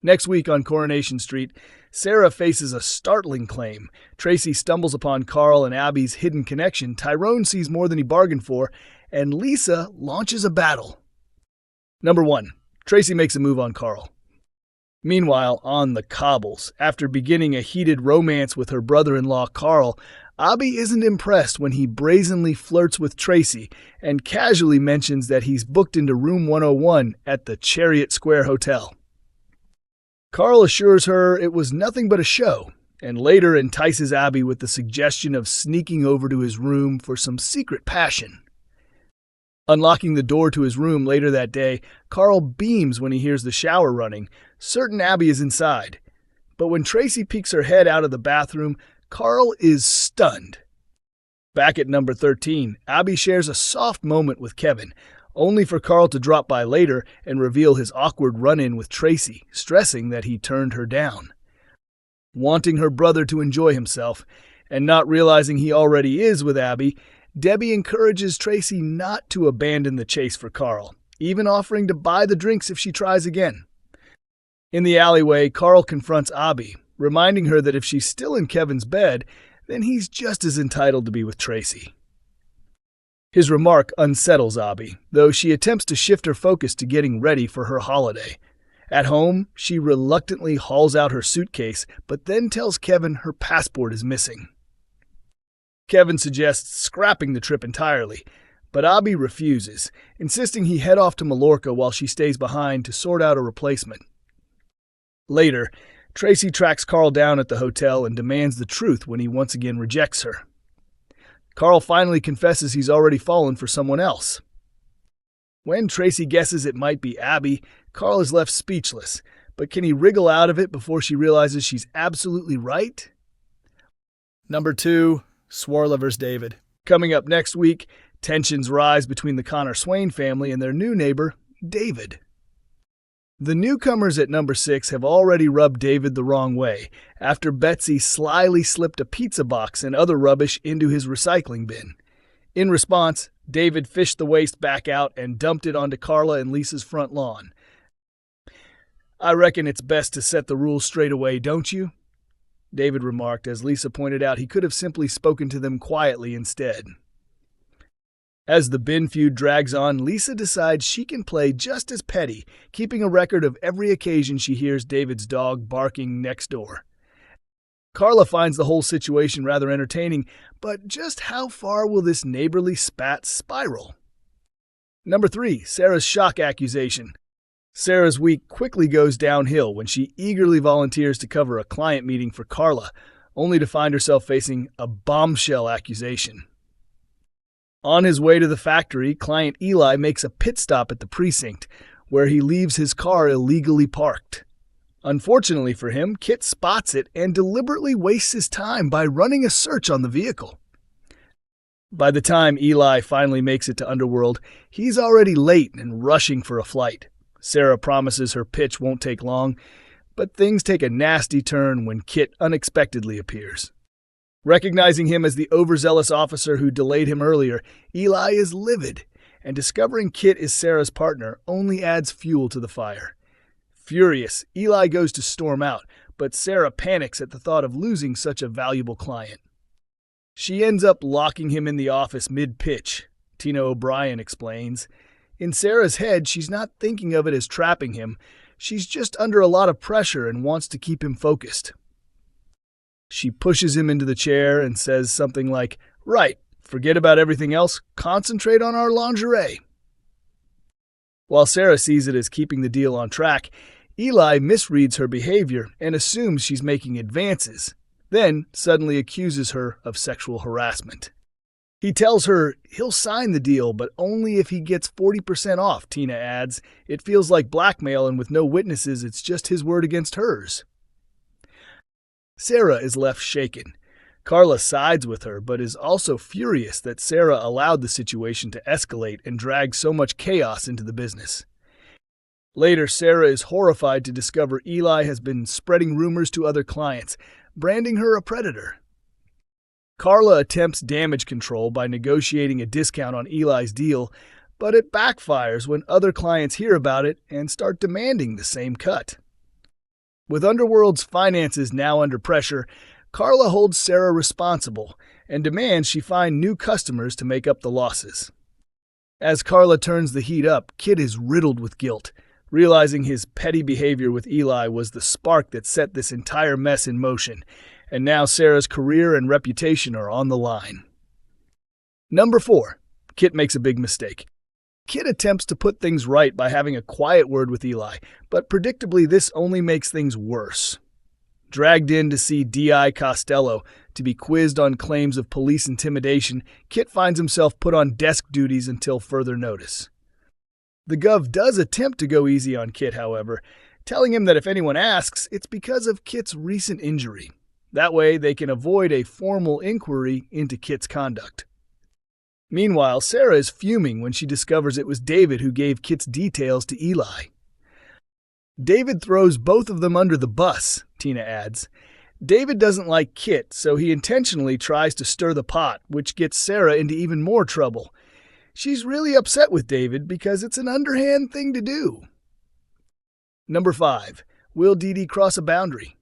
Next week on Coronation Street, Sarah faces a startling claim. Tracy stumbles upon Carl and Abby's hidden connection. Tyrone sees more than he bargained for, and Lisa launches a battle. Number 1. Tracy makes a move on Carl. Meanwhile, on the cobbles, after beginning a heated romance with her brother-in-law Carl, Aadi isn't impressed when he brazenly flirts with Tracy and casually mentions that he's booked into room 101 at the Chariot Square Hotel. Carl assures her it was nothing but a show, and later entices Aadi with the suggestion of sneaking over to his room for some secret passion. Unlocking the door to his room later that day, Carl beams when he hears the shower running, certain Aadi is inside. But when Tracy peeks her head out of the bathroom, Carl is stunned. Back at number 13, Aadi shares a soft moment with Kevin, only for Carl to drop by later and reveal his awkward run-in with Tracy, stressing that he turned her down. Wanting her brother to enjoy himself, and not realizing he already is with Aadi, Debbie encourages Tracy not to abandon the chase for Carl, even offering to buy the drinks if she tries again. In the alleyway, Carl confronts Aadi, reminding her that if she's still in Kevin's bed, then he's just as entitled to be with Tracy. His remark unsettles Aadi, though she attempts to shift her focus to getting ready for her holiday. At home, she reluctantly hauls out her suitcase, but then tells Kevin her passport is missing. Kevin suggests scrapping the trip entirely, but Aadi refuses, insisting he head off to Mallorca while she stays behind to sort out a replacement. Later, Tracy tracks Carl down at the hotel and demands the truth when he once again rejects her. Carl finally confesses he's already fallen for someone else. When Tracy guesses it might be Aadi, Carl is left speechless, but can he wriggle out of it before she realizes she's absolutely right? Number 2. Swarla vs. David. Coming up next week, tensions rise between the Connor Swain family and their new neighbor, David. The newcomers at number 6 have already rubbed David the wrong way after Betsy slyly slipped a pizza box and other rubbish into his recycling bin. In response, David fished the waste back out and dumped it onto Carla and Lisa's front lawn. "I reckon it's best to set the rules straight away, don't you?" David remarked as Lisa pointed out he could have simply spoken to them quietly instead. As the bin feud drags on, Lisa decides she can play just as petty, keeping a record of every occasion she hears David's dog barking next door. Carla finds the whole situation rather entertaining, but just how far will this neighborly spat spiral? Number 3, Sarah's shock accusation. Sarah's week quickly goes downhill when she eagerly volunteers to cover a client meeting for Carla, only to find herself facing a bombshell accusation. On his way to the factory, client Eli makes a pit stop at the precinct, where he leaves his car illegally parked. Unfortunately for him, Kit spots it and deliberately wastes his time by running a search on the vehicle. By the time Eli finally makes it to Underworld, he's already late and rushing for a flight. Sarah promises her pitch won't take long, but things take a nasty turn when Kit unexpectedly appears. Recognizing him as the overzealous officer who delayed him earlier, Eli is livid, and discovering Kit is Sarah's partner only adds fuel to the fire. Furious, Eli goes to storm out, but Sarah panics at the thought of losing such a valuable client. She ends up locking him in the office mid-pitch, Tina O'Brien explains. In Sarah's head, she's not thinking of it as trapping him. She's just under a lot of pressure and wants to keep him focused. She pushes him into the chair and says something like, "Right, forget about everything else, concentrate on our lingerie." While Sarah sees it as keeping the deal on track, Eli misreads her behavior and assumes she's making advances, then suddenly accuses her of sexual harassment. He tells her he'll sign the deal, but only if he gets 40% off, Tina adds. It feels like blackmail, and with no witnesses, it's just his word against hers. Sarah is left shaken. Carla sides with her, but is also furious that Sarah allowed the situation to escalate and drag so much chaos into the business. Later, Sarah is horrified to discover Eli has been spreading rumors to other clients, branding her a predator. Carla attempts damage control by negotiating a discount on Eli's deal, but it backfires when other clients hear about it and start demanding the same cut. With Underworld's finances now under pressure, Carla holds Sarah responsible and demands she find new customers to make up the losses. As Carla turns the heat up, Kit is riddled with guilt, realizing his petty behavior with Eli was the spark that set this entire mess in motion, and now Sarah's career and reputation are on the line. Number 4. Kit makes a big mistake. Kit attempts to put things right by having a quiet word with Eli, but predictably this only makes things worse. Dragged in to see D.I. Costello to be quizzed on claims of police intimidation, Kit finds himself put on desk duties until further notice. The Gov does attempt to go easy on Kit, however, telling him that if anyone asks, it's because of Kit's recent injury. That way they can avoid a formal inquiry into Kit's conduct. Meanwhile, Sarah is fuming when she discovers it was David who gave Kit's details to Eli. David throws both of them under the bus, Tina adds. David doesn't like Kit, so he intentionally tries to stir the pot, which gets Sarah into even more trouble. She's really upset with David because it's an underhand thing to do. Number 5. Will Dee Dee cross a boundary?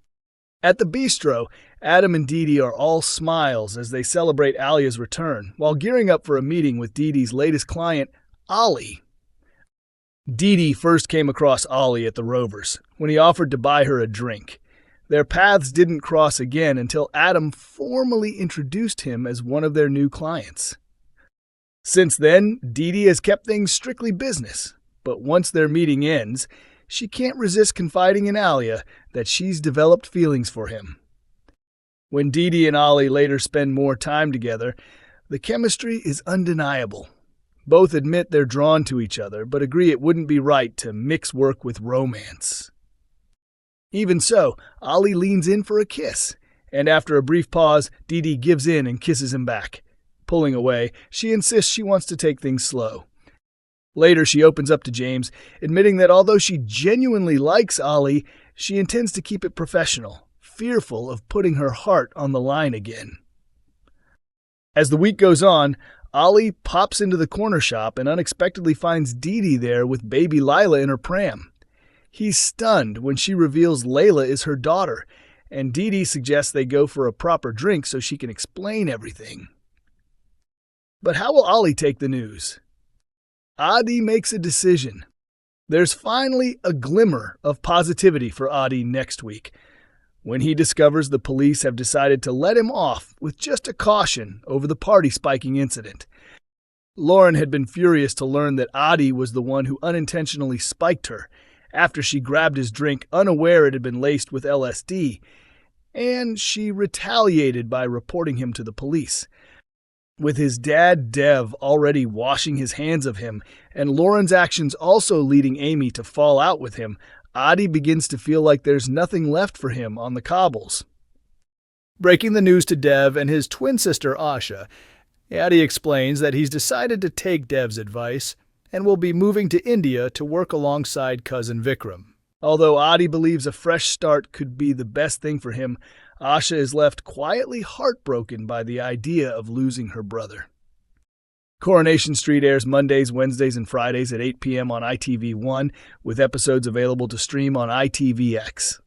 At the bistro, Adam and Dee Dee are all smiles as they celebrate Alia's return, while gearing up for a meeting with Dee Dee's latest client, Ollie. Dee Dee first came across Ollie at the Rovers, when he offered to buy her a drink. Their paths didn't cross again until Adam formally introduced him as one of their new clients. Since then, Dee Dee has kept things strictly business, but once their meeting ends, she can't resist confiding in Alia that she's developed feelings for him. When Dee Dee and Ollie later spend more time together, the chemistry is undeniable. Both admit they're drawn to each other, but agree it wouldn't be right to mix work with romance. Even so, Ollie leans in for a kiss, and after a brief pause, Dee Dee gives in and kisses him back. Pulling away, she insists she wants to take things slow. Later, she opens up to James, admitting that although she genuinely likes Ollie, she intends to keep it professional, fearful of putting her heart on the line again. As the week goes on, Ollie pops into the corner shop and unexpectedly finds Dee Dee there with baby Lila in her pram. He's stunned when she reveals Layla is her daughter, and Dee Dee suggests they go for a proper drink so she can explain everything. But how will Ollie take the news? Aadi makes a decision. There's finally a glimmer of positivity for Aadi next week, when he discovers the police have decided to let him off with just a caution over the party spiking incident. Lauren had been furious to learn that Aadi was the one who unintentionally spiked her after she grabbed his drink unaware it had been laced with LSD, and she retaliated by reporting him to the police. With his dad, Dev, already washing his hands of him, and Lauren's actions also leading Amy to fall out with him, Aadi begins to feel like there's nothing left for him on the cobbles. Breaking the news to Dev and his twin sister, Asha, Aadi explains that he's decided to take Dev's advice and will be moving to India to work alongside cousin Vikram. Although Aadi believes a fresh start could be the best thing for him, Asha is left quietly heartbroken by the idea of losing her brother. Coronation Street airs Mondays, Wednesdays, and Fridays at 8 p.m. on ITV1, with episodes available to stream on ITVX.